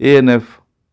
ANF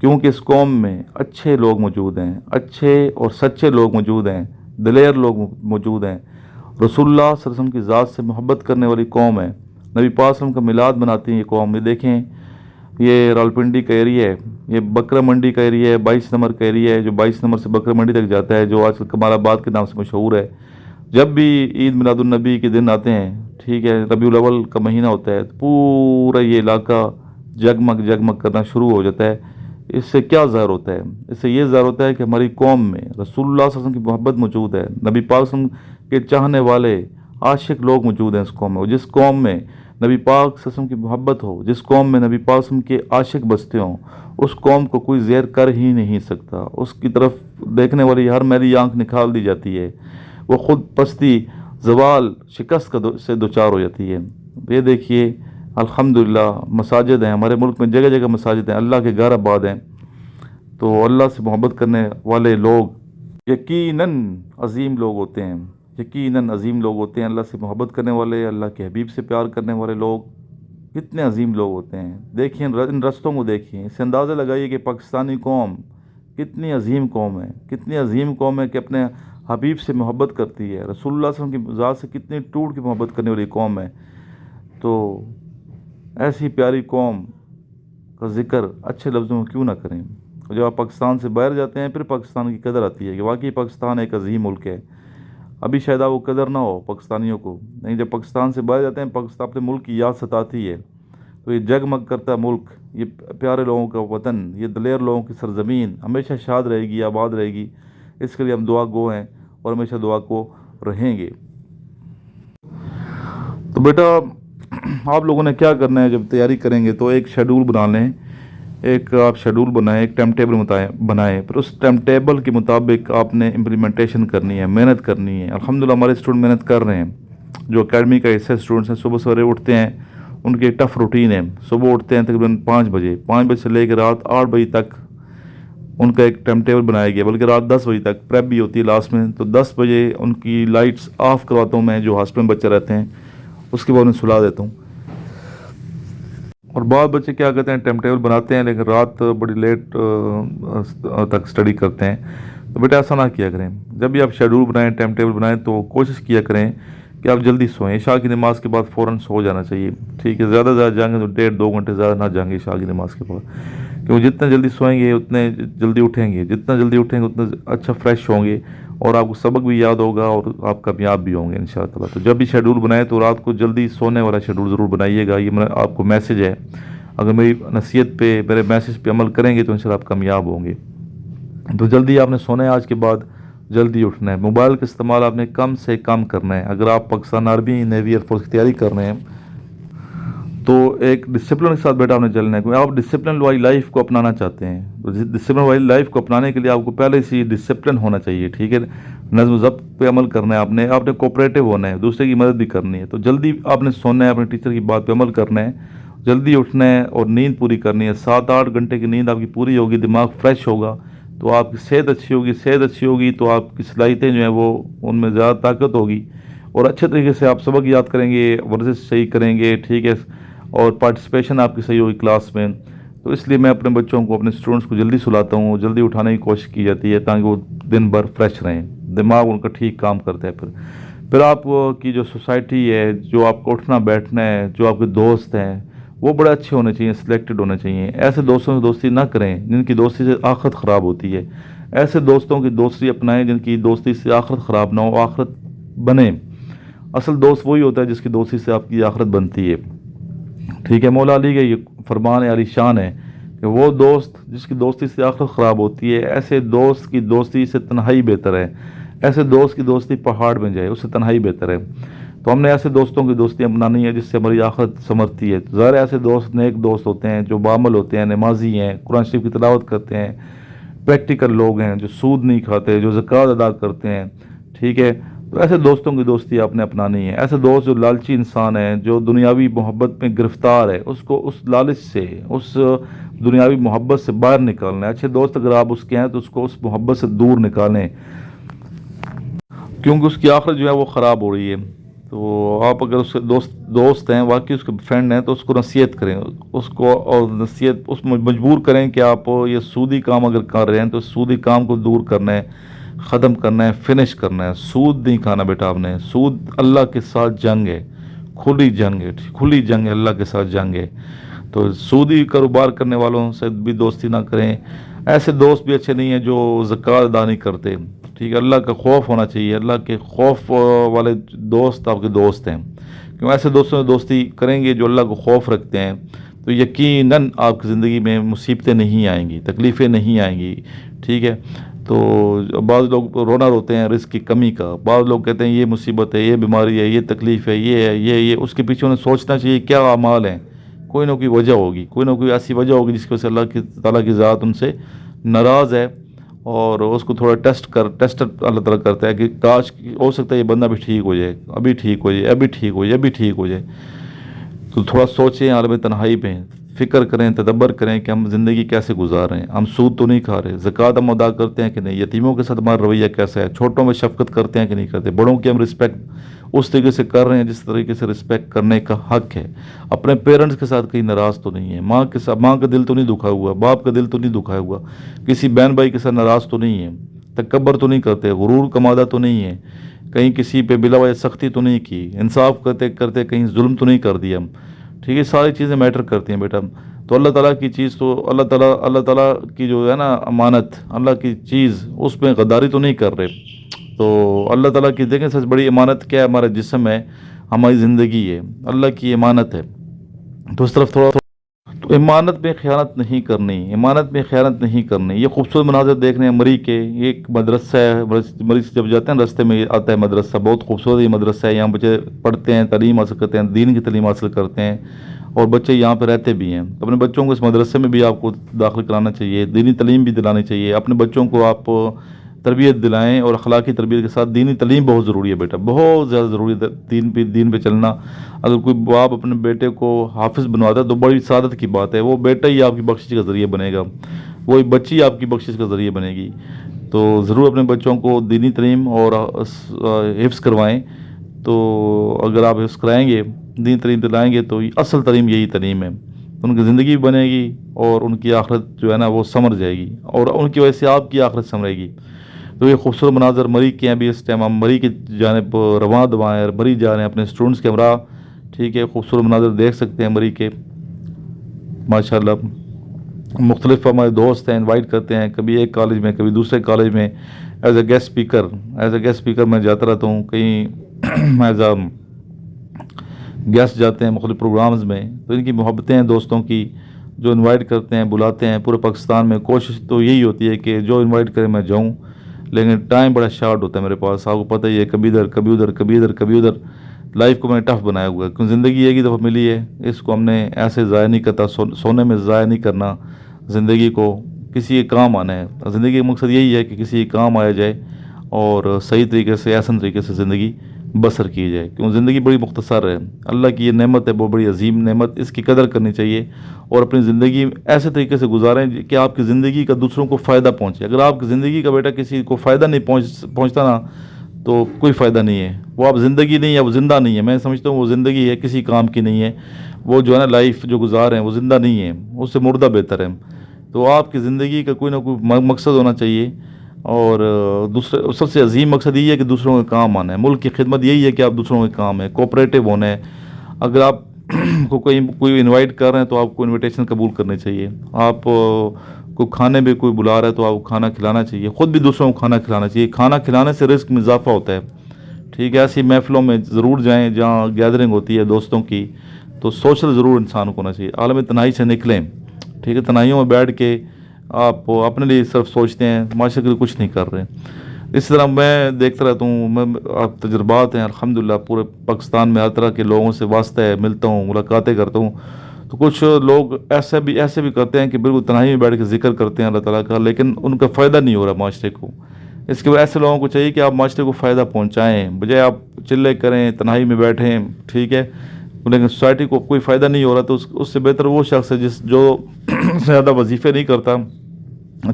کیونکہ اس قوم میں اچھے لوگ موجود ہیں، اچھے اور سچے لوگ موجود ہیں، دلیر لوگ موجود ہیں۔ رسول اللہ صلی اللہ علیہ وسلم کی ذات سے محبت کرنے والی قوم ہے۔ نبی پاک صلی اللہ علیہ وسلم کا میلاد مناتی ہیں یہ قوم۔ یہ دیکھیں، یہ راولپنڈی کا ایریا ہے، یہ بکرا منڈی کا ایریا ہے، 22 نمبر کا ایریا ہے جو 22 نمبر سے بکرا منڈی تک جاتا ہے، جو آج کل کمال آباد کے نام سے مشہور ہے۔ جب بھی عید میلاد النبی کے دن آتے ہیں، ٹھیک ہے، ربیع الاول کا مہینہ ہوتا ہے، تو پورا یہ علاقہ جگمگ جگمگ کرنا شروع ہو جاتا ہے۔ اس سے کیا ظاہر ہوتا ہے؟ اس سے یہ ظاہر ہوتا ہے کہ ہماری قوم میں رسول اللہ صلی اللہ علیہ وسلم کی محبت موجود ہے، نبی پاک صلی اللہ علیہ وسلم کے چاہنے والے عاشق لوگ موجود ہیں اس قوم میں۔ اور جس قوم میں نبی پاک صلی اللہ علیہ وسلم کی محبت ہو، جس قوم میں نبی پاک صلی اللہ علیہ وسلم کے عاشق بستے ہوں، اس قوم کو کوئی زیر کر ہی نہیں سکتا۔ اس کی طرف دیکھنے والی ہر میلی آنکھ نکال دی جاتی ہے، وہ خود پستی، زوال، شکست سے دوچار ہو جاتی ہے۔ یہ دیکھیے الحمدللہ مساجد ہیں ہمارے ملک میں، جگہ جگہ مساجد ہیں، اللہ کے گھر آباد ہیں۔ تو اللہ سے محبت کرنے والے لوگ یقیناً عظیم لوگ ہوتے ہیں، یقیناً عظیم لوگ ہوتے ہیں۔ اللہ سے محبت کرنے والے، اللہ کے حبیب سے پیار کرنے والے لوگ کتنے عظیم لوگ ہوتے ہیں۔ دیکھیں ان رستوں کو، دیکھیں، اس سے اندازہ لگائیے کہ پاکستانی قوم کتنی عظیم قوم ہے، کتنی عظیم قوم ہے کہ اپنے حبیب سے محبت کرتی ہے، رسول اللہ صلی اللہ علیہ وسلم کی ذات سے کتنی ٹوٹ کے محبت کرنے والی قوم ہے۔ تو ایسی پیاری قوم کا ذکر اچھے لفظوں میں کیوں نہ کریں؟ جب آپ پاکستان سے باہر جاتے ہیں پھر پاکستان کی قدر آتی ہے کہ واقعی پاکستان ایک عظیم ملک ہے۔ ابھی شاید وہ قدر نہ ہو پاکستانیوں کو، نہیں، جب پاکستان سے باہر جاتے ہیں پاکستان اپنے ملک کی یاد ستاتی ہے۔ تو یہ جگمگ کرتا ملک، یہ پیارے لوگوں کا وطن، یہ دلیر لوگوں کی سرزمین ہمیشہ شاد رہے گی، آباد رہے گی۔ اس کے لیے ہم دعا گو ہیں اور ہمیشہ دعا کو رہیں گے۔ تو بیٹا آپ لوگوں نے کیا کرنا ہے، جب تیاری کریں گے تو ایک شیڈول بنا لیں، ایک آپ شیڈول بنائیں، ایک ٹائم ٹیبل بنائیں، پھر اس ٹائم ٹیبل کے مطابق آپ نے امپلیمنٹیشن کرنی ہے، محنت کرنی ہے۔ الحمدللہ ہمارے اسٹوڈنٹ محنت کر رہے ہیں، جو اکیڈمی کا حصہ اسٹوڈنٹس ہیں، صبح سویرے اٹھتے ہیں، ان کی ٹف روٹین ہے، صبح اٹھتے ہیں تقریباً 5 بجے سے لے کے رات 8 بجے تک ان کا ایک ٹائم ٹیبل بنایا گیا، بلکہ رات 10 بجے تک پریپ بھی ہوتی ہے لاسٹ میں۔ تو 10 بجے ان کی لائٹس آف کرواتا ہوں میں، جو ہاسپٹل میں بچے رہتے ہیں، اس کے بعد انہیں سلا دیتا ہوں۔ اور بعض بچے کیا کرتے ہیں، ٹائم ٹیبل بناتے ہیں لیکن رات بڑی لیٹ تک اسٹڈی کرتے ہیں۔ تو بیٹا ایسا نہ کیا کریں، جب بھی آپ شیڈول بنائیں، ٹائم ٹیبل بنائیں تو کوشش کیا کریں کہ آپ جلدی سوئیں۔ عشاء کی نماز کے بعد فوراً سو جانا چاہیے، ٹھیک ہے، زیادہ زیادہ جائیں گے تو 1.5-2 گھنٹے زیادہ نہ جائیں گے عشاء کی نماز کے بعد، کیونکہ جتنا جلدی سوئیں گے اتنے جلدی اٹھیں گے، جتنا جلدی اٹھیں گے اتنا اچھا فریش ہوں گے، اور آپ کو سبق بھی یاد ہوگا اور آپ کامیاب بھی ہوں گے انشاءاللہ۔ تو جب بھی شیڈول بنائیں تو رات کو جلدی سونے والا شیڈول ضرور بنائیے گا، یہ میرا آپ کو میسیج ہے۔ اگر میری نصیحت پہ، میرے میسیج پہ عمل کریں گے تو انشاءاللہ آپ کامیاب ہوں گے۔ تو جلدی آپ نے سونا ہے، آج کے بعد جلدی اٹھنا ہے۔ موبائل کا استعمال آپ نے کم سے کم کرنا ہے۔ اگر آپ Pakistan army, navy, air force کی تیاری کر رہے ہیں تو ایک ڈسپلن کے ساتھ بیٹا آپ نے چلنا ہے، کیونکہ آپ ڈسپلن والی لائف کو اپنانا چاہتے ہیں۔ تو ڈسپلن والی لائف کو اپنانے کے لیے آپ کو پہلے سے ڈسپلن ہونا چاہیے، ٹھیک ہے، نظم و ضبط پہ عمل کرنا ہے، آپ نے کوپریٹو ہونا ہے، دوسرے کی مدد بھی کرنی ہے۔ تو جلدی آپ نے سونا ہے، اپنے ٹیچر کی بات پہ عمل کرنا ہے، جلدی اٹھنا ہے اور نیند پوری کرنی ہے۔ 7-8 گھنٹے کی نیند آپ کی پوری ہوگی، دماغ فریش ہوگا تو آپ کی صحت اچھی ہوگی، صحت اچھی ہوگی تو آپ کی صلاحیتیں جو ہیں وہ ان میں زیادہ طاقت ہوگی، اور اچھے طریقے سے آپ سبق یاد کریں گے، ورزش صحیح کریں گے، ٹھیک ہے، اور پارٹیسپیشن آپ کی صحیح ہوگی کلاس میں۔ تو اس لیے میں اپنے بچوں کو، اپنے اسٹوڈنٹس کو جلدی سلاتا ہوں، جلدی اٹھانے کی کوشش کی جاتی ہے تاکہ وہ دن بھر فریش رہیں، دماغ ان کا ٹھیک کام کرتا ہے۔ پھر آپ کی جو سوسائٹی ہے، جو آپ کو اٹھنا بیٹھنا ہے، جو آپ کے دوست ہیں وہ بڑے اچھے ہونے چاہیے، سلیکٹڈ ہونے چاہیے۔ ایسے دوستوں سے دوستی نہ کریں جن کی دوستی سے آخرت خراب ہوتی ہے، ایسے دوستوں کی دوستی اپنائیں جن کی دوستی سے آخرت خراب نہ ہو، آخرت بنے۔ اصل دوست وہی ہوتا ہے جس کی دوستی سے آپ کی آخرت بنتی ہے، ٹھیک ہے۔ مولا علی کا یہ فرمان علی شان ہے کہ وہ دوست جس کی دوستی سے آخرت خراب ہوتی ہے، ایسے دوست کی دوستی سے تنہائی بہتر ہے، ایسے دوست کی دوستی پہاڑ میں جائے، اس سے تنہائی بہتر ہے۔ تو ہم نے ایسے دوستوں کی دوستی اپنانی ہے جس سے ہماری آخرت سنورتی ہے۔ ظاہر ایسے دوست نیک دوست ہوتے ہیں جو بعمل ہوتے ہیں، نمازی ہیں، قرآن شریف کی تلاوت کرتے ہیں، پریکٹیکل لوگ ہیں، جو سود نہیں کھاتے، جو زکوٰۃ ادا کرتے ہیں، ٹھیک ہے۔ تو ایسے دوستوں کی دوستی آپ نے اپنانی ہے۔ ایسے دوست جو لالچی انسان ہے، جو دنیاوی محبت میں گرفتار ہے، اس کو اس لالچ سے، اس دنیاوی محبت سے باہر نکالنا ہے۔ اچھے دوست اگر آپ اس کے ہیں تو اس کو اس محبت سے دور نکالیں، کیونکہ اس کی آخرت جو ہے وہ خراب ہو رہی ہے۔ تو آپ اگر اس کے دوست ہیں، واقعی اس کے فرینڈ ہیں، تو اس کو نصیحت کریں اس کو، اور نصیحت اس مجبور کریں کہ آپ یہ سودی کام اگر کر رہے ہیں تو سودی کام کو دور کرنا ہے، ختم کرنا ہے، فنش کرنا ہے. سود نہیں کھانا بیٹا آپ نے. سود اللہ کے ساتھ جنگ ہے، کھلی جنگ ہے، کھلی جنگ ہے، اللہ کے ساتھ جنگ ہے. تو سودی کاروبار کرنے والوں سے بھی دوستی نہ کریں. ایسے دوست بھی اچھے نہیں ہیں جو زکوٰۃ ادا نہیں کرتے. ٹھیک ہے، اللہ کا خوف ہونا چاہیے. اللہ کے خوف والے دوست آپ کے دوست ہیں. کیوں ایسے دوستوں سے دوستی کریں گے جو اللہ کو خوف رکھتے ہیں تو یقیناً آپ کی زندگی میں مصیبتیں نہیں آئیں گی، تکلیفیں نہیں آئیں گی. ٹھیک ہے. تو بعض لوگ رونا روتے ہیں رزق کی کمی کا. بعض لوگ کہتے ہیں یہ مصیبت ہے، یہ بیماری ہے، یہ تکلیف ہے، یہ ہے، یہ اس کے پیچھے انہیں سوچنا چاہیے کیا اعمال ہیں. کوئی نہ کوئی وجہ ہوگی، کوئی نہ کوئی ایسی وجہ ہوگی جس کی وجہ سے اللہ کی تعالیٰ کی ذات ان سے ناراض ہے، اور اس کو تھوڑا ٹیسٹ اللہ تعالیٰ کرتا ہے کہ کاش ہو سکتا ہے یہ بندہ بھی ٹھیک ہو جائے، ابھی ٹھیک ہو جائے، ابھی ٹھیک ہو جائے، ابھی ٹھیک ہو جائے. تو تھوڑا سوچیں عالم تنہائی پہ، فکر کریں، تدبر کریں کہ ہم زندگی کیسے گزار رہے ہیں. ہم سود تو نہیں کھا رہے، زکوٰۃ ہم ادا کرتے ہیں کہ نہیں، یتیموں کے ساتھ ہمارا رویہ کیسا ہے، چھوٹوں میں شفقت کرتے ہیں کہ نہیں کرتے، بڑوں کی ہم رسپیکٹ اس طریقے سے کر رہے ہیں جس طریقے سے رسپیکٹ کرنے کا حق ہے. اپنے پیرنٹس کے ساتھ کہیں ناراض تو نہیں ہے، ماں کے ساتھ، ماں کا دل تو نہیں دکھا ہوا، باپ کا دل تو نہیں دکھا ہوا، کسی بہن بھائی کے ساتھ ناراض تو نہیں ہے، تکبر تو نہیں کرتے، غرور کا مادہ تو نہیں ہے، کہیں کسی پہ بلا وجہ سختی تو نہیں کی، انصاف کرتے کرتے کہیں ظلم تو نہیں کر دیا. ٹھیک ہے، ساری چیزیں میٹر کرتی ہیں بیٹا. تو اللہ تعالیٰ کی چیز تو اللہ تعالیٰ کی جو ہے نا امانت، اللہ کی چیز اس میں غداری تو نہیں کر رہے. تو اللہ تعالیٰ کی دیکھیں سب سے بڑی امانت کیا ہے، ہمارا جسم ہے، ہماری زندگی ہے، اللہ کی امانت ہے. تو اس طرف تھوڑا تو امانت میں خیانت نہیں کرنی، امانت میں خیانت نہیں کرنی. یہ خوبصورت مناظر دیکھنے ہیں مری کے. یہ ایک مدرسہ ہے، مری سے جب جاتے ہیں راستے میں آتا ہے مدرسہ، بہت خوبصورت یہ مدرسہ ہے. یہاں بچے پڑھتے ہیں، تعلیم حاصل کرتے ہیں، دین کی تعلیم حاصل کرتے ہیں، اور بچے یہاں پہ رہتے بھی ہیں. اپنے بچوں کو اس مدرسے میں بھی آپ کو داخل کرانا چاہیے، دینی تعلیم بھی دلانی چاہیے. اپنے بچوں کو آپ تربیت دلائیں، اور اخلاقی تربیت کے ساتھ دینی تعلیم بہت ضروری ہے بیٹا، بہت زیادہ ضروری ہے دین پہ چلنا. اگر کوئی باپ اپنے بیٹے کو حافظ بنواتا ہے تو بڑی سعادت کی بات ہے. وہ بیٹا ہی آپ کی بخشش کا ذریعہ بنے گا، وہی بچی آپ کی بخشش کا ذریعہ بنے گی. تو ضرور اپنے بچوں کو دینی تعلیم اور حفظ کروائیں. تو اگر آپ حفظ کرائیں گے، دینی تعلیم دلائیں گے، تو اصل تعلیم یہی تعلیم ہے. ان کی زندگی بھی بنے گی، اور ان کی آخرت جو ہے نا وہ سمر جائے گی، اور ان کی وجہ سے آپ کی آخرت سمرے گی. تو یہ خوبصورت مناظر مری کے ہیں. ابھی اس ٹائم ہم مری کی جانب رواں دوائیں مری جا رہے ہیں اپنے اسٹوڈنٹس کے ہمراہ. ٹھیک ہے، خوبصورت مناظر دیکھ سکتے ہیں مری کے ماشاءاللہ. مختلف ہمارے دوست ہیں، انوائٹ کرتے ہیں، کبھی ایک کالج میں، کبھی دوسرے کالج میں ایز اے گیسٹ اسپیکر میں جاتا رہتا ہوں. کہیں ایز اے گیسٹ جاتے ہیں مختلف پروگرامز میں. تو ان کی محبتیں ہیں دوستوں کی، جو انوائٹ کرتے ہیں، بلاتے ہیں. پورے پاکستان میں کوشش تو یہی ہوتی ہے کہ جو انوائٹ کرے میں جاؤں، لیکن ٹائم بڑا شارٹ ہوتا ہے میرے پاس. آپ کو پتہ ہی ہے، کبھی ادھر کبھی ادھر، کبھی ادھر کبھی ادھر. لائف کو میں نے ٹف بنایا ہوا ہے، کیونکہ زندگی ایک ہی دفعہ ملی ہے، اس کو ہم نے ایسے ضائع نہیں کرتا. سونے میں ضائع نہیں کرنا زندگی کو، کسی کے کام آنا ہے. زندگی کا مقصد یہی ہے کہ کسی کے کام آیا جائے، اور صحیح طریقے سے، احسن طریقے سے زندگی بسر کی جائے. کیوں زندگی بڑی مختصر ہے، اللہ کی یہ نعمت ہے، بہت بڑی عظیم نعمت. اس کی قدر کرنی چاہیے، اور اپنی زندگی ایسے طریقے سے گزاریں کہ آپ کی زندگی کا دوسروں کو فائدہ پہنچے. اگر آپ کی زندگی کا بیٹا کسی کو فائدہ نہیں پہنچتا نا، تو کوئی فائدہ نہیں ہے. وہ آپ زندگی نہیں ہے، وہ زندہ نہیں ہے. میں سمجھتا ہوں وہ زندگی ہے، کسی کام کی نہیں ہے. وہ جو ہے نا لائف جو گزار رہے ہیں وہ زندہ نہیں ہے، اس سے مردہ بہتر ہے. تو آپ کی زندگی کا کوئی نہ کوئی مقصد ہونا چاہیے، اور دوسرے سب سے عظیم مقصد یہی ہے کہ دوسروں کے کام آنا ہے. ملک کی خدمت یہی ہے کہ آپ دوسروں کے کام ہے، کوآپریٹو ہونا ہے. اگر آپ کو کوئی انوائٹ کر رہے ہیں تو آپ کو انویٹیشن قبول کرنی چاہیے. آپ کو کھانے بھی کوئی بلا رہا ہے تو آپ کو کھانا کھلانا چاہیے. خود بھی دوسروں کو کھانا کھلانا چاہیے. کھانا کھلانے سے رزق میں اضافہ ہوتا ہے. ٹھیک ہے، ایسی محفلوں میں ضرور جائیں جہاں گیدرنگ ہوتی ہے دوستوں کی. تو سوشل ضرور انسان کو ہونا چاہیے. عالم تنہائی سے نکلیں. ٹھیک ہے، تنہائیوں میں بیٹھ کے آپ اپنے لیے صرف سوچتے ہیں، معاشرے کے لیے کچھ نہیں کر رہے. اس طرح میں دیکھتا رہتا ہوں، میں آپ تجربات ہیں الحمدللہ، پورے پاکستان میں ہر طرح کے لوگوں سے واسطہ ہے، ملتا ہوں، ملاقاتیں کرتا ہوں. تو کچھ لوگ ایسے بھی کرتے ہیں کہ بالکل تنہائی میں بیٹھ کے ذکر کرتے ہیں اللہ تعالیٰ کا، لیکن ان کا فائدہ نہیں ہو رہا معاشرے کو. اس کے بعد ایسے لوگوں کو چاہیے کہ آپ معاشرے کو فائدہ پہنچائیں، بجائے آپ چلے کریں، تنہائی میں بیٹھیں. ٹھیک ہے، لیکن سوسائٹی کو کوئی فائدہ نہیں ہو رہا تو اس سے بہتر وہ شخص ہے جو زیادہ وظیفے نہیں کرتا،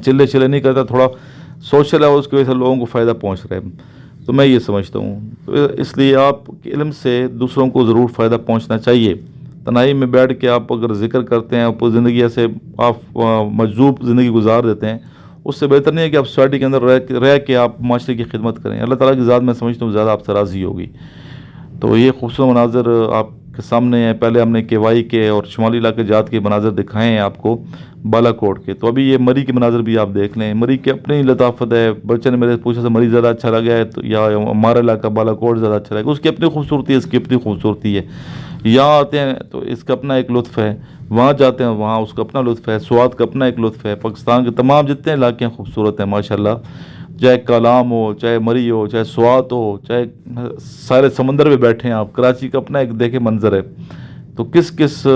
چلے نہیں کرتا، تھوڑا سوشل ہے، اس کی وجہ سے لوگوں کو فائدہ پہنچ رہا ہے. تو میں یہ سمجھتا ہوں، تو اس لیے آپ کے علم سے دوسروں کو ضرور فائدہ پہنچنا چاہیے۔ تنہائی میں بیٹھ کے آپ اگر ذکر کرتے ہیں، آپ زندگی ایسے آپ مجذوب زندگی گزار دیتے ہیں، اس سے بہتر نہیں ہے کہ آپ سوسائٹی کے اندر رہ کے آپ معاشرے کی خدمت کریں۔ اللہ تعالیٰ کی ذات میں سمجھتا ہوں زیادہ آپ سے راضی ہوگی۔ تو یہ خوبصورت مناظر آپ کے سامنے ہیں۔ پہلے ہم نے کے وائی کے اور شمالی علاقے جات کے مناظر دکھائے ہیں آپ کو، بالا کوٹ کے، تو ابھی یہ مری کے مناظر بھی آپ دیکھ لیں۔ مری کی اپنی لطافت ہے۔ بچے نے میرے پوچھا تھا مری زیادہ اچھا لگا ہے تو یا ہمارا علاقہ بالا کوٹ زیادہ اچھا لگا، اس کی اپنی خوبصورتی ہے، اس کی اپنی خوبصورتی ہے۔ یہاں آتے ہیں تو اس کا اپنا ایک لطف ہے، وہاں جاتے ہیں وہاں اس کا اپنا لطف ہے، سوات کا اپنا ایک لطف ہے۔ پاکستان کے تمام جتنے علاقے ہیں خوبصورت ہیں ماشاءاللہ، چاہے کالام ہو، چاہے مری ہو، چاہے سوات ہو، چاہے سارے سمندر میں بیٹھے ہیں آپ، کراچی کا اپنا ایک دیکھیں منظر ہے۔ تو کس کس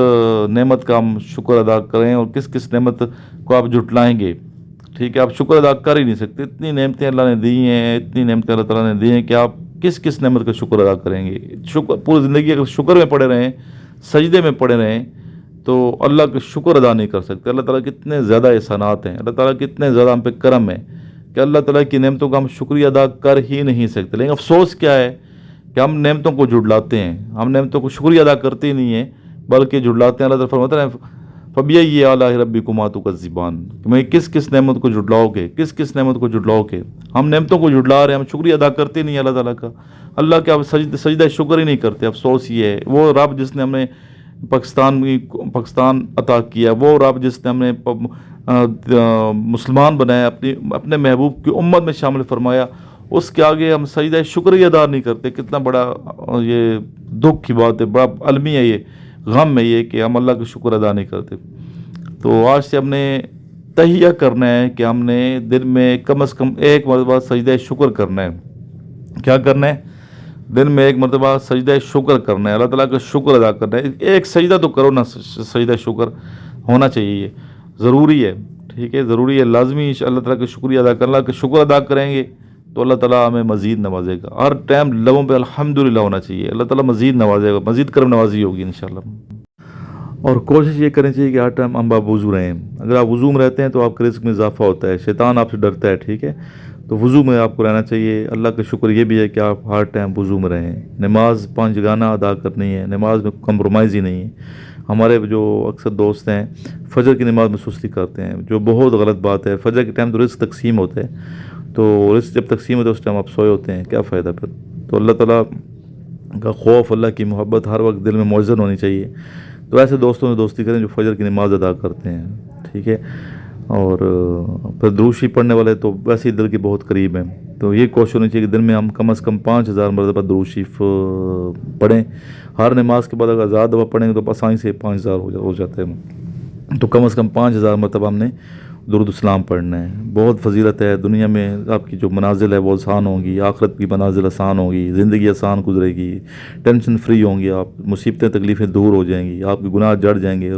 نعمت کا ہم شکر ادا کریں اور کس کس نعمت کو آپ جھٹلائیں گے؟ ٹھیک ہے، آپ شکر ادا کر ہی نہیں سکتے، اتنی نعمتیں اللہ نے دی ہیں، اتنی نعمتیں اللہ تعالیٰ نے دی ہیں کہ آپ کس کس نعمت کا شکر ادا کریں گے؟ شکر پوری زندگی اگر شکر میں پڑے رہیں، سجدے میں پڑے رہیں، تو اللہ کا شکر ادا نہیں کر سکتے۔ اللہ تعالیٰ کے اتنے زیادہ احسانات ہیں، اللہ تعالیٰ کے اتنے زیادہ ہم پہ کرم ہے کہ اللہ تعالیٰ کی نعمتوں کا ہم شکریہ ادا کر ہی نہیں سکتے۔ لیکن افسوس کیا ہے کہ ہم نعمتوں کو جھٹلاتے ہیں، ہم نعمتوں کو شکریہ ادا کرتے ہی نہیں ہیں بلکہ جھٹلاتے ہیں۔ اللہ تعالیٰ فرماتا ہے فَبِأَيِّ آلَاءِ رَبِّكُمَا تُكَذِّبَانِ، کہ میں کس کس نعمت کو جھٹلاؤ گے، کس کس نعمت کو جھٹلاؤ گے؟ ہم نعمتوں کو جھٹلا رہے ہیں، ہم شکریہ ادا کرتے نہیں ہیں اللہ تعالیٰ کا۔ اللہ کے آپ سجدہ شکر ہی نہیں کرتے۔ افسوس یہ ہے، وہ رب جس نے ہمیں پاکستان عطا کیا، وہ رب جس نے ہمیں مسلمان بنایا، اپنے محبوب کی امت میں شامل فرمایا، اس کے آگے ہم سجدہ شکر ہی ادا نہیں کرتے۔ کتنا بڑا یہ دکھ کی بات ہے، بڑا المی ہے، یہ غم ہے یہ کہ ہم اللہ کا شکر ادا نہیں کرتے۔ تو آج سے ہم نے تہیہ کرنا ہے کہ ہم نے دن میں کم از کم ایک مرتبہ سجدہ شکر کرنا ہے۔ کیا کرنا ہے؟ دن میں ایک مرتبہ سجدہ شکر کرنا ہے، اللہ تعالیٰ کا شکر ادا کرنا ہے۔ ایک سجدہ تو کرو نا، سجدہ شکر ہونا چاہیے، یہ ضروری ہے، ٹھیک ہے، ضروری ہے، لازمی اللہ تعالیٰ کا شکریہ ادا کرنا۔ اللہ کا شکر ادا کریں گے تو اللہ تعالیٰ ہمیں مزید نوازے گا۔ ہر ٹائم لبوں پہ الحمدللہ ہونا چاہیے، اللہ تعالیٰ مزید نوازے گا، مزید کرم نوازی ہوگی انشاءاللہ۔ اور کوشش یہ کرنی چاہیے کہ ہر ٹائم ہم وضو رہیں۔ اگر آپ وضو میں رہتے ہیں تو آپ کے رزق میں اضافہ ہوتا ہے، شیطان آپ سے ڈرتا ہے، ٹھیک ہے، تو وضو میں آپ کو رہنا چاہیے۔ اللہ کا شکر یہ بھی ہے کہ آپ ہر ٹائم وضو میں رہیں۔ نماز 5 جگانہ ادا کرنی ہے، نماز میں کمپرومائز ہی نہیں ہے۔ ہمارے جو اکثر دوست ہیں فجر کی نماز میں سستی کرتے ہیں، جو بہت غلط بات ہے۔ فجر کے ٹائم تو رزق تقسیم ہوتا ہے، تو رزق جب تقسیم ہوتا ہے اس ٹائم آپ سوئے ہوتے ہیں، کیا فائدہ پھر؟ تو اللہ تعالیٰ کا خوف، اللہ کی محبت ہر وقت دل میں موجود ہونی چاہیے۔ تو ایسے دوستوں سے دوستی کریں جو فجر کی نماز ادا کرتے ہیں، ٹھیک ہے، اور پھر درود شریف پڑھنے والے تو ویسے ہی دل کے بہت قریب ہیں۔ تو یہ کوشش ہونی چاہیے کہ دن میں ہم کم از کم 5000 مرتبہ درود شریف پڑھیں۔ ہر نماز کے بعد اگر زیادہ دفعہ پڑھیں گے تو آسانی سے 5000 ہو جاتے ہیں، تو کم از کم 5000 مرتبہ ہم نے درود السلام پڑھنا ہے۔ بہت فضیلت ہے، دنیا میں آپ کی جو منازل ہے وہ آسان ہوں گی، آخرت کی منازل آسان ہوگی، زندگی آسان گزرے گی، ٹینشن فری ہوں گی آپ، مصیبتیں تکلیفیں دور ہو جائیں گی، آپ کے گناہ جڑ جائیں گے،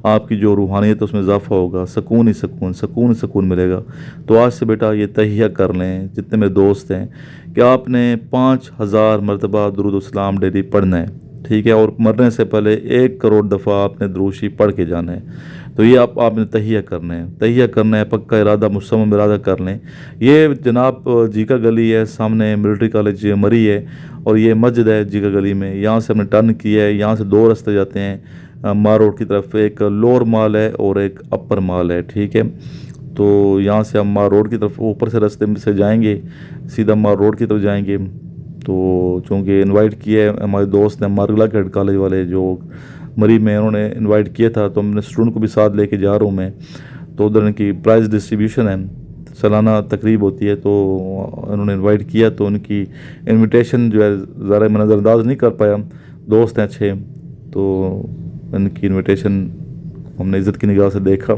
آپ کی جو روحانیت ہے اس میں اضافہ ہوگا، سکون ہی سکون، سکون ہی سکون ملے گا۔ تو آج سے بیٹا یہ تہیہ کر لیں جتنے میرے دوست ہیں کہ آپ نے 5000 مرتبہ درود السلام ڈیلی پڑھنا ہے، ٹھیک ہے، اور مرنے سے پہلے 1 کروڑ دفعہ آپ نے درود شریف پڑھ کے جانا ہے۔ تو یہ آپ نے تہیہ کرنا ہے، تہیہ کرنا ہے، پکا ارادہ مصمم ارادہ کر لیں۔ یہ جناب جیکا گلی ہے، سامنے ملٹری کالج مری ہے، اور یہ مسجد ہے جیکا گلی میں۔ یہاں سے ہم نے ٹرن کیا ہے، یہاں سے 2 راستے جاتے ہیں مار روڈ کی طرف، ایک لوور مال ہے اور ایک اپر مال ہے، ٹھیک ہے۔ تو یہاں سے ہم مار روڈ کی طرف اوپر سے راستے میں سے جائیں گے، سیدھا مار روڈ کی طرف جائیں گے۔ تو چونکہ انوائٹ کیا ہے ہمارے دوست نے مارگلا کیڈ کالج والے جو مری میں، انہوں نے انوائٹ کیا تھا، تو ہم نے اسٹوڈنٹ کو بھی ساتھ لے کے جا رہا ہوں میں۔ تو ادھر ان کی پرائز ڈسٹریبیوشن ہے، سالانہ تقریب ہوتی ہے، تو انہوں نے انوائٹ کیا، تو ان کی انویٹیشن جو ہے ذرا میں نظر انداز نہیں کر پایا، دوست ہیں اچھے، تو ان کی انویٹیشن ہم نے عزت کی نگاہ سے دیکھا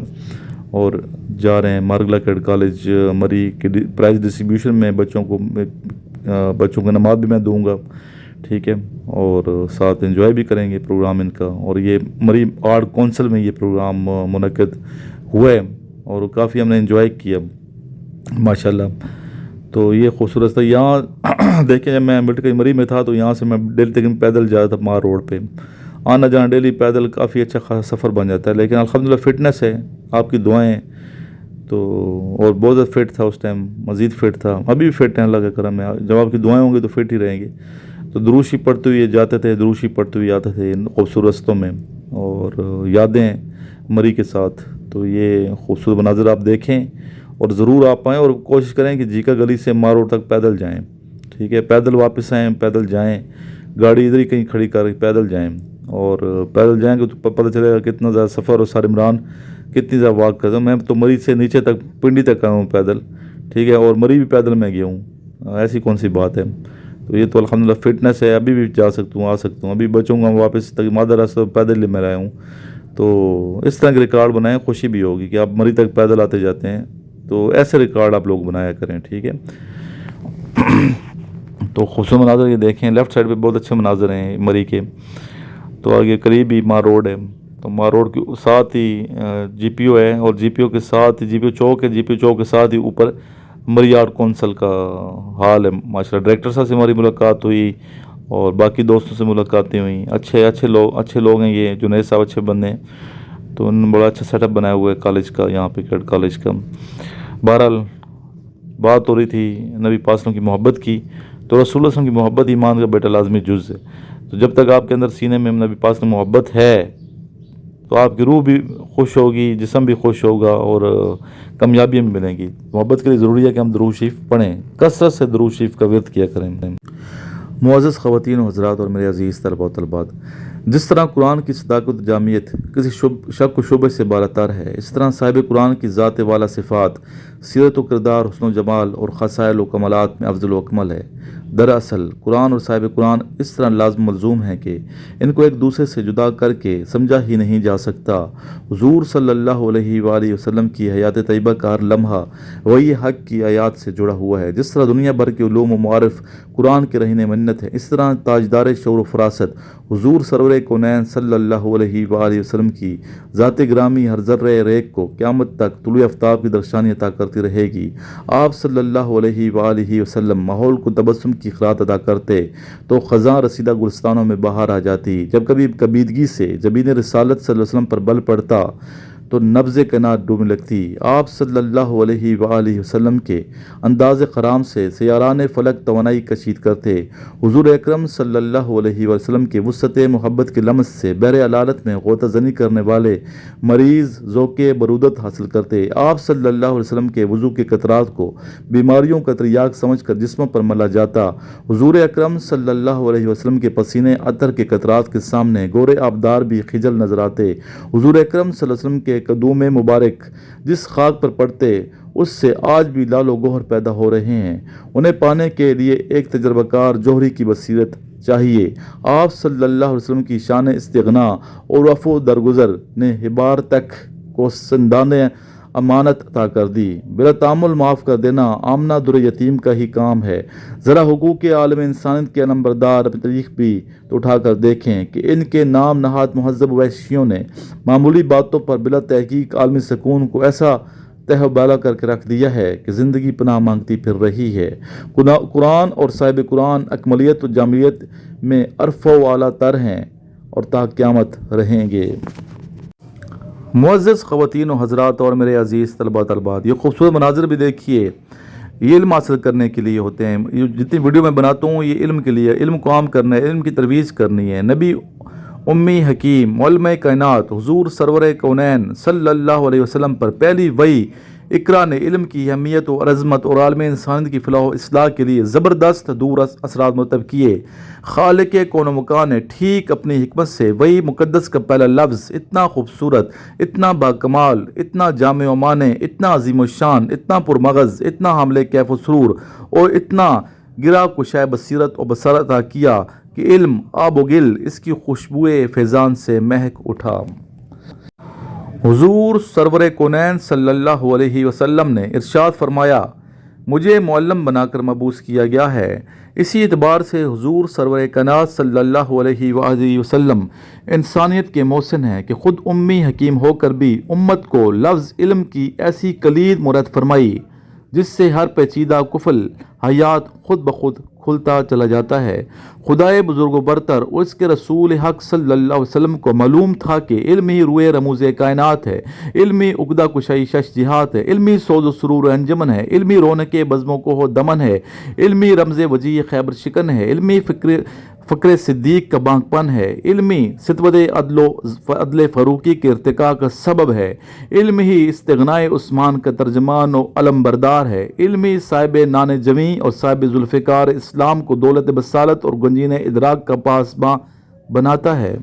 اور جا رہے ہیں مارگلا کیڈ کالج مری کی پرائز ڈسٹریبیوشن میں۔ بچوں کو نماز بھی میں دوں گا، ٹھیک ہے، اور ساتھ انجوائے بھی کریں گے پروگرام ان کا۔ اور یہ مری آرٹ کونسل میں یہ پروگرام منعقد ہوا ہے اور کافی ہم نے انجوائے کیا ماشاءاللہ۔ تو یہ خوبصورت تھا۔ یہاں دیکھیں جب میں ملٹری مری میں تھا تو یہاں سے میں ڈیلی تقریباً پیدل جاتا تھا مار روڈ پہ، آنا جانا ڈیلی پیدل، کافی اچھا خاصا سفر بن جاتا ہے۔ لیکن الحمدللہ فٹنس ہے، آپ کی دعائیں، تو تو اور بہت زیادہ فٹ تھا اس ٹائم، مزید فٹ تھا، ابھی بھی فٹ ہیں اللہ کا کرم ہے، جب آپ کی دعائیں ہوں گی تو فٹ ہی رہیں گے۔ تو دروشی پڑھتے ہوئے جاتے تھے، دروشی پڑھتے ہوئے آتے تھے ان خوبصورت رستوں میں، اور یادیں مری کے ساتھ۔ تو یہ خوبصورت مناظر آپ دیکھیں اور ضرور آپ آئیں، اور کوشش کریں کہ جیکا گلی سے مار روڈ تک پیدل جائیں، ٹھیک ہے، پیدل واپس آئیں، پیدل جائیں، گاڑی ادھر ہی کہیں کھڑی کر پیدل جائیں، اور پیدل جائیں گے تو پتہ چلے گا کتنا زیادہ سفر، اور سار عمران کتنی زیادہ واک کرتا ہوں میں تو، مری سے نیچے تک پنڈی تک آیا ہوں پیدل، ٹھیک ہے، اور مری بھی پیدل میں گیا ہوں، ایسی کون سی بات ہے۔ تو یہ تو الحمدللہ فٹنس ہے، ابھی بھی جا سکتا ہوں، آ سکتا ہوں، ابھی بچوں گا واپس تک مادر راستہ پیدل ہی میں رہا ہوں۔ تو اس طرح کے ریکارڈ بنائیں، خوشی بھی ہوگی کہ آپ مری تک پیدل آتے جاتے ہیں، تو ایسے ریکارڈ آپ لوگ بنایا کریں، ٹھیک ہے۔ تو خوبصورت مناظر یہ دیکھیں، لیفٹ سائڈ پہ بہت اچھے مناظر ہیں مری کے۔ تو آگے قریب ہی مار روڈ ہے، تو مار روڈ کے ساتھ ہی جی پی او ہے، اور جی پی او کے ساتھ جی پی او چوک ہے، جی پی او چوک کے ساتھ ہی اوپر مری آرٹ کونسل کا ہال ہے ماشاء اللہ۔ ڈائریکٹر صاحب سے ہماری ملاقات ہوئی، اور باقی دوستوں سے ملاقاتیں ہوئیں، اچھے لوگ ہیں یہ، جنید صاحب اچھے بندے ہیں، تو انہوں نے بڑا اچھا سیٹ اپ بنایا ہوا ہے کالج کا، یہاں پہ کیڈ کالج کا۔ بہرحال بات ہو رہی تھی نبی پاک صلی اللہ علیہ وسلم کی محبت کی، تو رسول اللہ صلی اللہ علیہ وسلم کی محبت ایمان کا بیٹا لازمی جز ہے۔ تو جب تک آپ کے اندر سینے میں نبی پاک سے محبت ہے تو آپ کی روح بھی خوش ہوگی، جسم بھی خوش ہوگا، اور کامیابیاں بھی ملیں گی۔ محبت کے لیے ضروری ہے کہ ہم درود شریف پڑھیں، کثرت سے درود شریف کا ورد کیا کریں۔ معزز خواتین و حضرات اور میرے عزیز طلباء و طالبات، جس طرح قرآن کی صداقت و جامعیت کسی شک و شبہ سے بالاتر ہے، اس طرح صاحب قرآن کی ذات والا صفات، سیرت و کردار، حسن و جمال اور خصائل و کمالات میں افضل و اکمل ہے۔ دراصل قرآن اور صاحب قرآن اس طرح لازم ملزوم ہیں کہ ان کو ایک دوسرے سے جدا کر کے سمجھا ہی نہیں جا سکتا۔ حضور صلی اللہ علیہ وآلہ وسلم کی حیات طیبہ کا ہر لمحہ وہی حق کی آیات سے جڑا ہوا ہے۔ جس طرح دنیا بھر کے علوم و معارف قرآن کے رہن منت ہے، اس طرح تاجدار شعور و فراست حضور سرور کونین صلی اللہ علیہ وآلہ وسلم کی ذات گرامی ہر ذرہ ریک کو قیامت تک طلوع آفتاب کی درخشانی عطا کرتی رہے گی۔ آپ صلی اللہ علیہ وآلہ وسلم ماحول کو تبسم کی خراط ادا کرتے تو خزاں رسیدہ گلستانوں میں بہار آ جاتی۔ جب کبھی کبیدگی سے جبین رسالت صلی اللہ علیہ وسلم پر بل پڑتا تو نبض کائنات ڈوبنے لگتی۔ آپ صلی اللہ علیہ وآلہ وسلم کے انداز خرام سے سیاران فلک توانائی کشید کرتے۔ حضور اکرم صلی اللہ علیہ وسلم کے وسعت محبت کے لمس سے بحر علالت میں غوطہ زنی کرنے والے مریض ذوق برودت حاصل کرتے۔ آپ صلی اللہ علیہ وسلم کے وضو کے قطرات کو بیماریوں کا تریاق سمجھ کر جسموں پر ملا جاتا۔ حضور اکرم صلی اللہ علیہ وسلم کے پسینے عطر کے قطرات کے سامنے گورے آبدار بھی خجل نظر آتے۔ حضور اکرم صلی اللہ علیہ وسلم کے قدوم مبارک جس خاک پر پڑتے اس سے آج بھی لال و گوہر پیدا ہو رہے ہیں۔ انہیں پانے کے لیے ایک تجربہ کار جوہری کی بصیرت چاہیے۔ آپ صلی اللہ علیہ وسلم کی شان استغنا اور عفو درگزر نے حبار تک کو سندان امانت عطا کر دی۔ بلا تعامل معاف کر دینا آمنہ در یتیم کا ہی کام ہے۔ ذرا حقوق عالم انسانیت کے نمبردار اپنی تاریخ بھی تو اٹھا کر دیکھیں کہ ان کے نام نہاد مہذب وحشیوں نے معمولی باتوں پر بلا تحقیق عالمی سکون کو ایسا تہ بالا کر کے رکھ دیا ہے کہ زندگی پناہ مانگتی پھر رہی ہے۔ قرآن اور صاحب قرآن اکملیت و جامعیت میں عرف و اعلیٰ تر ہیں اور تا قیامت رہیں گے۔ معزز خواتین و حضرات اور میرے عزیز طلباء طالبات، یہ خوبصورت مناظر بھی دیکھیے، یہ علم حاصل کرنے کے لیے ہوتے ہیں۔ یہ جتنی ویڈیو میں بناتا ہوں یہ علم کے لیے، علم کو عام کرنا ہے، علم کی ترویج کرنی ہے۔ نبی امی حکیم علم کائنات حضور سرور کونین صلی اللہ علیہ وسلم پر پہلی وحی اقرا نے علم کی اہمیت و عظمت اور عالم انسانیت کی فلاح و اصلاح کے لیے زبردست دور اثرات مرتب کیے۔ خالق کون و مکان نے ٹھیک اپنی حکمت سے وہی مقدس کا پہلا لفظ اتنا خوبصورت، اتنا باکمال، اتنا جامع و معنی، اتنا عظیم الشان، اتنا پرمغز، اتنا حامل کیف و سرور اور اتنا گرا کشائے بصیرت و بصارت عطا کیا کہ علم آب و گل اس کی خوشبوئے فیضان سے مہک اٹھا۔ حضور سرور کونین صلی اللہ علیہ وسلم نے ارشاد فرمایا، مجھے معلم بنا کر مبعوث کیا گیا ہے۔ اسی اعتبار سے حضور سرور کائنات صلی اللہ علیہ وآلہ وسلم انسانیت کے محسن ہیں کہ خود امی حکیم ہو کر بھی امت کو لفظ علم کی ایسی کلید مراد فرمائی جس سے ہر پیچیدہ کفل حیات خود بخود کھلتا چلا جاتا ہے۔ خدائے بزرگ و برتر اور اس کے رسول حق صلی اللہ علیہ وسلم کو معلوم تھا کہ علم ہی روئے رموز کائنات ہے، علمی عقدہ کشائی شش جہات ہے، علمی سوز و سرور انجمن ہے، علمی رونق بزم و کوہ دمن ہے، علمی رمز وجیح خیبر شکن ہے، علمی فقر صدیق کا بانک پن ہے، علمی ستود عدل فروقی کے ارتقاء کا سبب ہے، علم ہی استغنائے عثمان کا ترجمان و علم بردار ہے، علمی صاحب نان جویں اور صاحب ذوالفقار اسلام کو دولت بصالت اور گنجین ادراک کا پاسباں بناتا ہے۔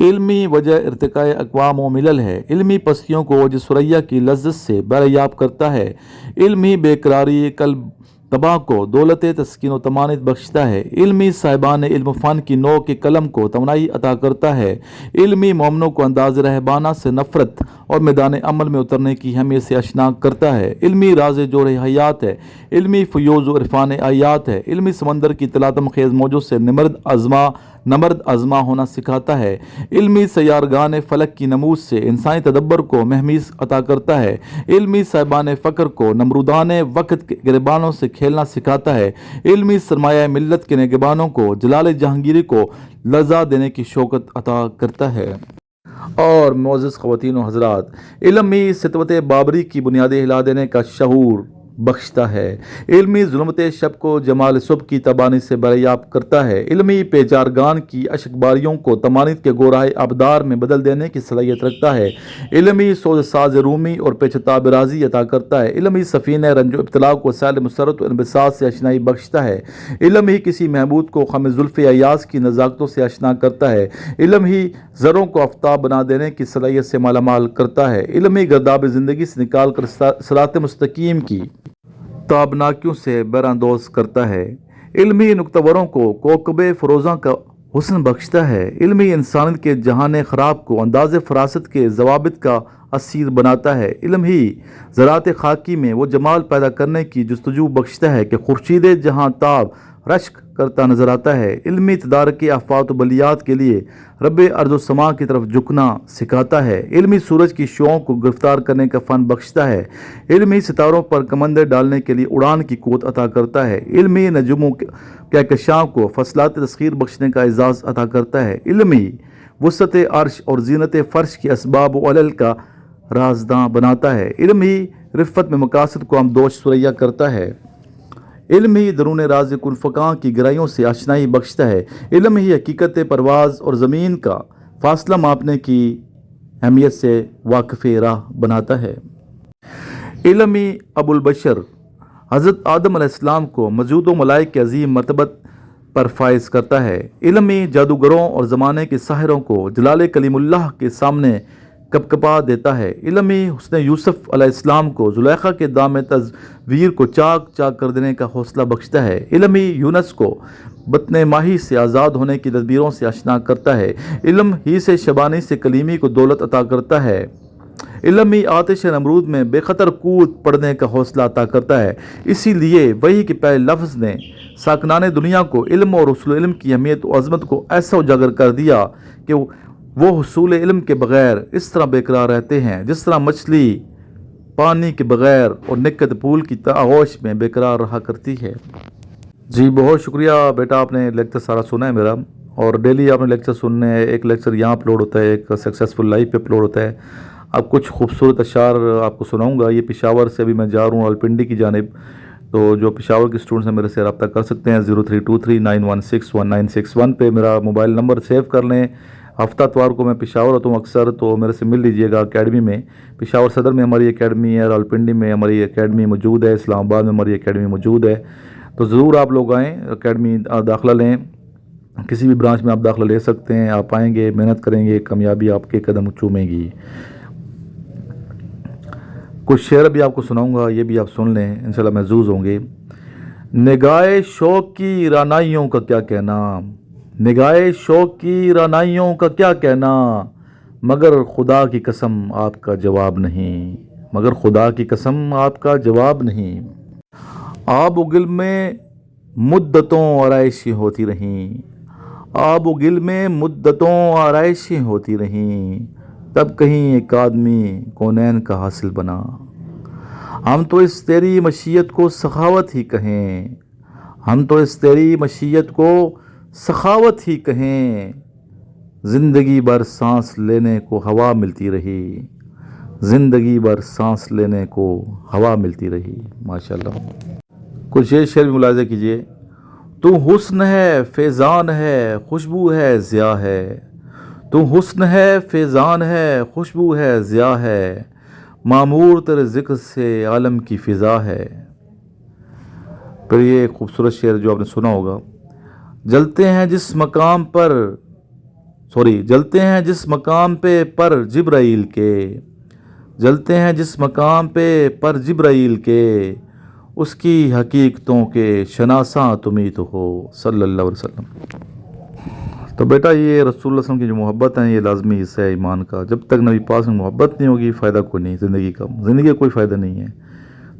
علمی وجہ ارتقاء اقوام و ملل ہے، علمی پستیوں کو اوج ثریا کی لذت سے بہریاب کرتا ہے، علمی بے قراری قلب تباہ کو دولت تسکین و تمانت بخشتا ہے، علمی صاحبان علم فن کی نو کے قلم کو توانائی عطا کرتا ہے، علمی مومنوں کو انداز رہبانہ سے نفرت اور میدان عمل میں اترنے کی اہمیت سے آشنا کرتا ہے، علمی راز جوڑ حیات ہے، علمی فیوز و عرفان آیات ہے، علمی سمندر کی تلاطم خیز موجوں سے نمرد ازما ہونا سکھاتا ہے، علمی سیارگان فلک کی نمود سے انسانی تدبر کو مہمیز عطا کرتا ہے، علمی صاحبان فقر کو نمرودان وقت کے گریبانوں سے کھیلنا سکھاتا ہے، علمی سرمایہ ملت کے نگبانوں کو جلال جہانگیری کو لذا دینے کی شوکت عطا کرتا ہے۔ اور معزز خواتین و حضرات، علم ہی ستوت بابری کی بنیادیں ہلا دینے کا شعور بخشتا ہے، علمی ظلمت شب کو جمال صبح کی تبانی سے بہریاب کرتا ہے، علمی پیچارگان کی اشک باریوں کو تمانیت کے گوراہ آبدار میں بدل دینے کی صلاحیت رکھتا ہے، علمی سوز ساز رومی اور پیچ برازی عطا کرتا ہے، علمی سفینہ رنج و ابتلا کو سیل مسرت و انبساط سے اشنائی بخشتا ہے، علم ہی کسی محبوب کو خم زلف ایاز کی نزاکتوں سے اشنا کرتا ہے، علم ہی زروں کو آفتاب بنا دینے کی صلاحیت سے مالا مال کرتا ہے، علم ہی گرداب زندگی سے نکال کر صراط مستقیم کی تابناکیوں سے براندوز کرتا ہے، علمی نکتوروں کو کوکب فروزاں کا حسن بخشتا ہے، علمی انسانیت کے جہان خراب کو انداز فراست کے ضوابط کا اسیر بناتا ہے، علم ہی زراعت خاکی میں وہ جمال پیدا کرنے کی جستجو بخشتا ہے کہ خورشید جہاں تاب رشک کرتا نظر آتا ہے، علمی تدارک آفات و بلیات کے لیے رب ارض و سما کی طرف جھکنا سکھاتا ہے، علمی سورج کی شعاؤں کو گرفتار کرنے کا فن بخشتا ہے، علمی ستاروں پر کمندے ڈالنے کے لیے اڑان کی قوت عطا کرتا ہے، علمی نجوموں کہکشاں کو فصلات تسخیر بخشنے کا اعزاز عطا کرتا ہے، علمی وسعت عرش اور زینت فرش کی اسباب و علل کا رازداں بناتا ہے، علم ہی رفت میں مقاصد کو ہمدوش ثریا کرتا ہے، علم ہی درون راز کن فکاں کی گہرائیوں سے آشنائی بخشتا ہے، علم ہی حقیقت پرواز اور زمین کا فاصلہ ماپنے کی اہمیت سے واقف راہ بناتا ہے، علم ہی ابو البشر حضرت آدم علیہ السلام کو موجود و ملائک کے عظیم مرتبت پر فائز کرتا ہے، علم ہی جادوگروں اور زمانے کے ساحروں کو جلال کلیم اللہ کے سامنے کپکپا دیتا ہے، علم ہی حسن یوسف علیہ السلام کو زلیخا کے دام تزویر کو چاک چاک کر دینے کا حوصلہ بخشتا ہے، علم ہی یونس کو بطن ماہی سے آزاد ہونے کی تدبیروں سے آشنا کرتا ہے، علم ہی سے شبانی سے کلیمی کو دولت عطا کرتا ہے، علم ہی آتش نمرود میں بے خطر کود پڑنے کا حوصلہ عطا کرتا ہے، اسی لیے وحی کے پہلے لفظ نے ساکنان دنیا کو علم اور حصول علم کی اہمیت و عظمت کو ایسا اجاگر کر دیا کہ وہ حصول علم کے بغیر اس طرح بےقرار رہتے ہیں جس طرح مچھلی پانی کے بغیر اور نکت پول کی آغوش میں بےقرار رہا کرتی ہے۔ جی بہت شکریہ بیٹا، آپ نے لیکچر سارا سنا ہے میرا، اور ڈیلی آپ نے لیکچر سننے ہیں، ایک لیکچر یہاں اپلوڈ ہوتا ہے، ایک سکسیسفل لائف پہ اپلوڈ ہوتا ہے۔ اب کچھ خوبصورت اشعار آپ کو سناؤں گا، یہ پشاور سے ابھی میں جا رہا ہوں راولپنڈی کی جانب، تو جو پشاور کے اسٹوڈنٹس ہیں میرے سے رابطہ کر سکتے ہیں 032391611961 پہ میرا موبائل نمبر سیو کر لیں۔ ہفتہ اتوار کو میں پشاور ہوتا ہوں اکثر، تو میرے سے مل لیجیے گا اکیڈمی میں، پشاور صدر میں ہماری اکیڈمی ہے، راولپنڈی میں ہماری اکیڈمی موجود ہے، اسلام آباد میں ہماری اکیڈمی موجود ہے، تو ضرور آپ لوگ آئیں، اکیڈمی داخلہ لیں، کسی بھی برانچ میں آپ داخلہ لے سکتے ہیں، آپ آئیں گے، محنت کریں گے، کامیابی آپ کے قدم چومے گی۔ کچھ شعر بھی آپ کو سناؤں گا، یہ بھی آپ سن لیں، انشاءاللہ محظوظ ہوں گے۔ نگاہ شوق کی رانائیوں کا کیا کہنا، نگاہ شوق کی رانائیوں کا کیا کہنا، مگر خدا کی قسم آپ کا جواب نہیں، مگر خدا کی قسم آپ کا جواب نہیں۔ آب و گل میں مدتوں آرائشیں ہوتی رہیں، آب و گل میں مدتوں آرائشیں ہوتی رہیں، تب کہیں ایک آدمی کونین کا حاصل بنا، ہم تو اس تیری مشیت کو سخاوت ہی کہیں، ہم تو اس تیری مشیت کو سخاوت ہی کہیں، زندگی بھر سانس لینے کو ہوا ملتی رہی، زندگی بھر سانس لینے کو ہوا ملتی رہی۔ ماشاءاللہ۔ کچھ یہ شعر بھی ملاحظہ کیجئے۔ تو حسن ہے فیضان ہے خوشبو ہے ضیاء ہے، تو حسن ہے فیضان ہے خوشبو ہے ضیاء ہے، معمور تیرے ذکر سے عالم کی فضا ہے۔ پھر یہ خوبصورت شعر جو آپ نے سنا ہوگا، جلتے ہیں جس مقام پر جلتے ہیں جس مقام پہ پر جبرائیل کے، جلتے ہیں جس مقام پہ پر جبرائیل کے، اس کی حقیقتوں کے شناساں تمہیں تو ہو صلی اللہ علیہ وسلم۔ تو بیٹا یہ رسول اللہ صلی اللہ علیہ وسلم کی جو محبت ہے یہ لازمی حصہ ہے ایمان کا۔ جب تک نبی پاک میں محبت نہیں ہوگی فائدہ کوئی نہیں زندگی کا کوئی فائدہ نہیں ہے۔ رسول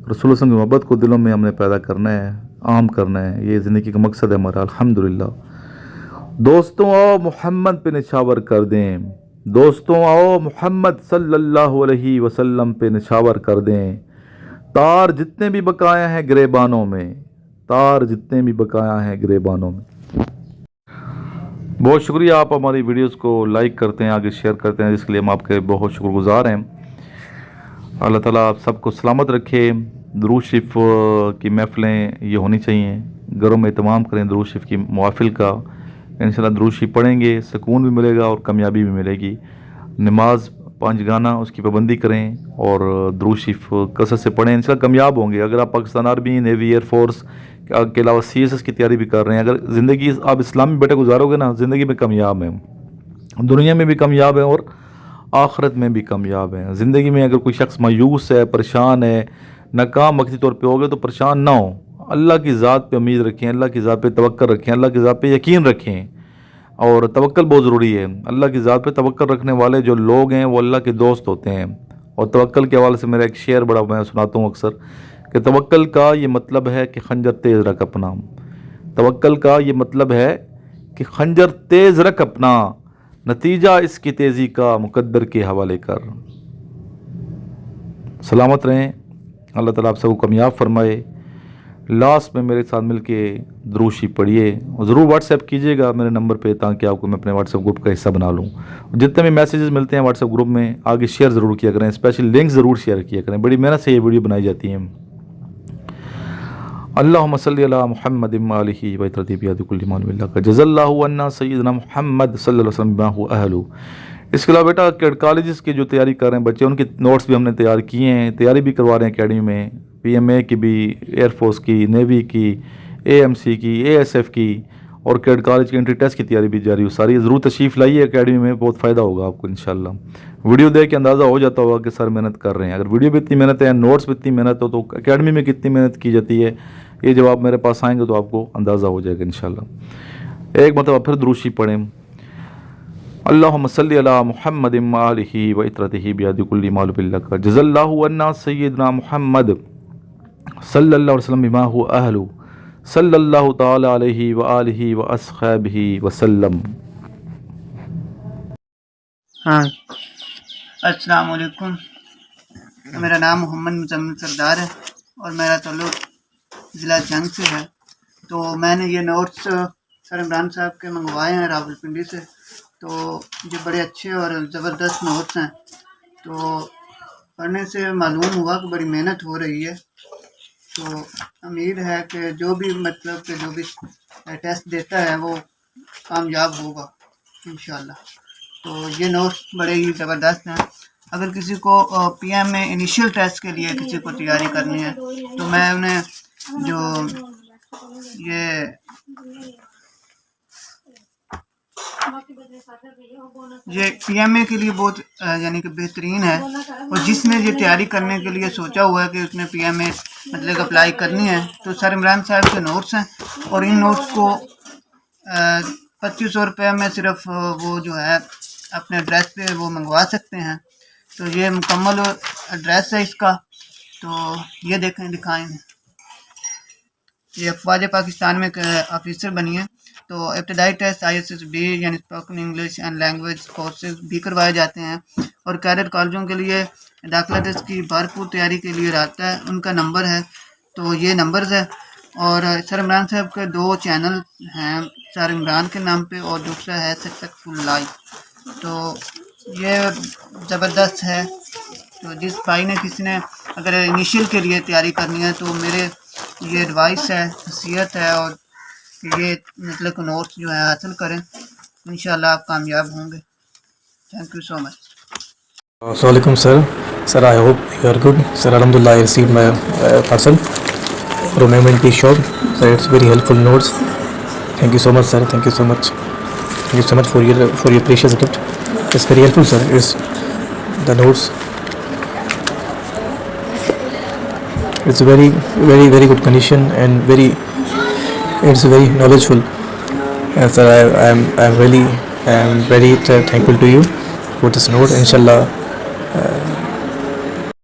اللہ صلی اللہ علیہ وسلم کی محبت کو دلوں میں ہم نے پیدا کرنا ہے، عام کرنا ہے، یہ زندگی کا مقصد ہے ہمارا الحمدللہ۔ دوستوں آؤ محمد پہ نچھاور کر دیں، دوستوں آؤ محمد صلی اللہ علیہ وسلم پہ نچھاور کر دیں، تار جتنے بھی بقایا ہیں گریبانوں میں، تار جتنے بھی بقایا ہیں گریبانوں میں۔ بہت شکریہ، آپ ہماری ویڈیوز کو لائک کرتے ہیں، آگے شیئر کرتے ہیں، جس کے لیے ہم آپ کے بہت شکر گزار ہیں۔ اللہ تعالیٰ آپ سب کو سلامت رکھے۔ درود شریف کی محفلیں یہ ہونی چاہیے، گھروں میں اہتمام کریں درود شریف کی محافل کا۔ انشاءاللہ درود شریف پڑھیں گے سکون بھی ملے گا اور کامیابی بھی ملے گی۔ نماز 5 گانا اس کی پابندی کریں اور درود شریف کثرت سے پڑھیں، انشاءاللہ کامیاب ہوں گے۔ اگر آپ Pakistan army, navy, air force کے علاوہ CSS کی تیاری بھی کر رہے ہیں، اگر زندگی آپ اسلامی بیٹے گزارو گے نا، زندگی میں کامیاب ہیں، دنیا میں بھی کامیاب ہیں اور آخرت میں بھی کامیاب ہیں۔ زندگی میں اگر کوئی شخص مایوس ہے، پریشان ہے، ناکام وقتی طور پہ ہوگے تو پریشان نہ ہوں، اللہ کی ذات پہ امید رکھیں، اللہ کی ذات پہ توکل رکھیں، اللہ کی ذات پہ یقین رکھیں، اور توکل بہت ضروری ہے۔ اللہ کی ذات پہ توکل رکھنے والے جو لوگ ہیں وہ اللہ کے دوست ہوتے ہیں۔ اور توکل کے حوالے سے میرا ایک شعر بڑا میں سناتا ہوں اکثر کہ توکل کا یہ مطلب ہے کہ خنجر تیز رکھ اپنا، توکل کا یہ مطلب ہے کہ خنجر تیز رکھ اپنا، نتیجہ اس کی تیزی کا مقدر کے حوالے کر۔ سلامت رہیں، اللہ تعالیٰ آپ سب کو کامیاب فرمائے۔ لاسٹ میں میرے ساتھ مل کے درود شریف پڑھیے اور ضرور واٹس ایپ کیجیے گا میرے نمبر پہ، تاکہ آپ کو میں اپنے واٹس ایپ گروپ کا حصہ بنا لوں۔ جتنے بھی میسیجز ملتے ہیں واٹس ایپ گروپ میں آگے شیئر ضرور کیا کریں، اسپیشل لنک ضرور شیئر کیا کریں، بڑی محنت سے یہ ویڈیو بنائی جاتی ہیں۔ اللہم صلی علی محمد آلہ و اطرتی بیاد کل مان اللہ کا جزا اللہ عنا سیدنا محمد صلی اللہ علیہ وسلم بما هو اہلہ۔ اس کے علاوہ بیٹا کالجز کی جو تیاری کر رہے ہیں بچے، ان کے نوٹس بھی ہم نے تیار کیے ہیں، تیاری بھی کروا رہے ہیں اکیڈمی میں، PMA کی بھی، ایئر فورس کی، نیوی کی، AMC کی، ASF کی، اور کیڈ کالج کی انٹری ٹیسٹ کی تیاری بھی جاری ہو ساری۔ ضرور تشریف لائیے اکیڈمی میں، بہت فائدہ ہوگا آپ کو انشاءاللہ۔ ویڈیو دیکھ کے اندازہ ہو جاتا ہوگا کہ سر محنت کر رہے ہیں، اگر ویڈیو بھی اتنی محنت ہے، نوٹس بھی اتنی محنت ہو، تو اکیڈمی میں کتنی محنت کی جاتی ہے، یہ جب آپ میرے پاس آئیں گے تو آپ کو اندازہ ہو جائے گا انشاءاللہ۔ ایک مرتبہ پھر درود شریف پڑھیں۔ اللہم صلی علی محمد آلہ و اطرتہ بیاد کل معلوم اللہ کا جزا اللہ عنا سیدنا محمد صلی اللہ علیہ وسلم بما هو اہلہ صلی اللہ تعالی علیہ وآلہ واصحابہ وسلم۔ ہاں، السلام علیکم، میرا نام محمد مزمل سردار ہے اور میرا تعلق ضلع جنگ سے ہے۔ تو میں نے یہ نوٹس سر عمران صاحب کے منگوائے ہیں راولپنڈی سے، تو یہ بڑے اچھے اور زبردست نوٹس ہیں۔ تو پڑھنے سے معلوم ہوا کہ بڑی محنت ہو رہی ہے، تو امید ہے کہ جو بھی ٹیسٹ دیتا ہے وہ کامیاب ہوگا انشاءاللہ۔ تو یہ نوٹس بڑے ہی زبردست ہیں۔ اگر کسی کو PMA انیشیل ٹیسٹ کے لیے کسی کو تیاری کرنی ہے تو میں انہیں جو یہ PMA کے لیے بہت یعنی کہ بہترین ہے، اور جس نے یہ تیاری کرنے کے لیے سوچا ہوا ہے کہ اس نے PMA مطلب اپلائی کرنی ہے تو سر عمران صاحب کے نوٹس ہیں، اور ان نوٹس کو 2500 روپے میں صرف وہ جو ہے اپنے ایڈریس پہ وہ منگوا سکتے ہیں۔ تو یہ مکمل ایڈریس ہے اس کا، تو یہ دکھائیں، یہ افواج پاکستان میں آفیسر بنی ہے۔ تو ابتدائی ٹیسٹ ISSB یعنی spoken English and language courses بھی کروائے جاتے ہیں، اور کیڈٹ کالجوں کے لیے داخلہ ٹیسٹ کی بھرپور تیاری کے لیے رابطہ ہے، ان کا نمبر ہے، تو یہ نمبرز ہے اور سر عمران صاحب کے 2 چینل ہیں، سر عمران کے نام پہ اور دوسرا ہے سکسیسفل لائف، تو یہ زبردست ہے۔ تو جس بھائی نے کسی نے اگر انیشیل کے لیے تیاری کرنی ہے تو میرے یہ ایڈوائس ہے، نصیحت ہے، اور یہ مطلب نوٹس جو ہے حاصل کریں، انشاءاللہ آپ کامیاب ہوں گے۔ Thank you so much. السلام علیکم sir I hope you are good sir. الحمدللہ I received my parcel from MNT shop. Sir, it's very helpful notes. Thank you so much sir. Thank you so much for your precious gift. It's very helpful sir. It's the notes. It's very very very good condition and it's very knowledgeful. Sir, I am very thankful to you for this note. Inshallah